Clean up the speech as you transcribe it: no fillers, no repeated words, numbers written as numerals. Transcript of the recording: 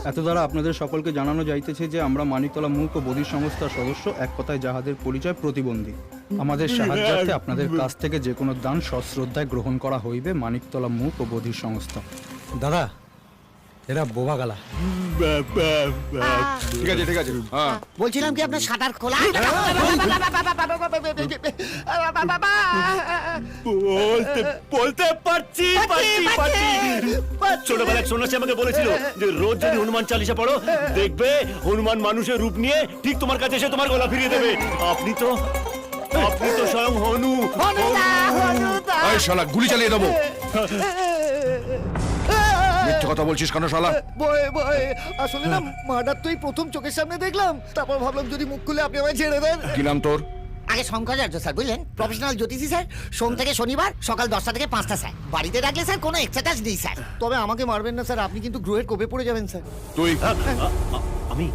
এত দ্বারা আপনাদের সকলকে জানানো যাইতেছে যে আমরা মানিকতলা মূক ও বধির সংস্থার সদস্য, এক কথায় যাহাদের পরিচয় প্রতিবন্ধী। আমাদের সাহায্যার্থে আপনাদের কাছ থেকে যে কোনো দান সশ্রদ্ধায় গ্রহণ করা হইবে। মানিকতলা মূক ও বধির সংস্থা। দাদা এরা বোবা গালা। ঠিক আছে ঠিক আছে, হ্যাঁ বলছিলাম কি আপনার শাটার খোলা? বলতে পারছি। ছোটবেলায় সন্ন্যাসী আমাকে বলেছিল যে রোজ যদি হনুমান চালিশা পড়ো দেখবে হনুমান মানুষের রূপ নিয়ে ঠিক তোমার কাছে এসে তোমার গলা ফিরিয়ে দেবে। আপনি তো স্বয়ং হনু। এই শালা গুলি চালিয়ে দেবো। মিথ্যে কথা বলছিস কেন শালা? ভয় আসলে না, মার্ডার তো এই প্রথম চোখের সামনে দেখলাম, তারপর ভাবলাম যদি মুখ খুলে আপনি আমায় ছেড়ে দেন। কি নাম তোর? আগে শঙ্করাচার্য স্যার, বুঝলেন, প্রফেশনাল জ্যোতিষী স্যার, সোম থেকে শনিবার সকাল 10টা থেকে 5টা স্যার। বাড়িতে রাখলে স্যার কোনো এক্সট্রা চার্জ নেই স্যার। তবে আমাকে মারবেন না স্যার, আপনি কিন্তু গ্রহের কোপে পড়ে যাবেন স্যার। তুই? আমি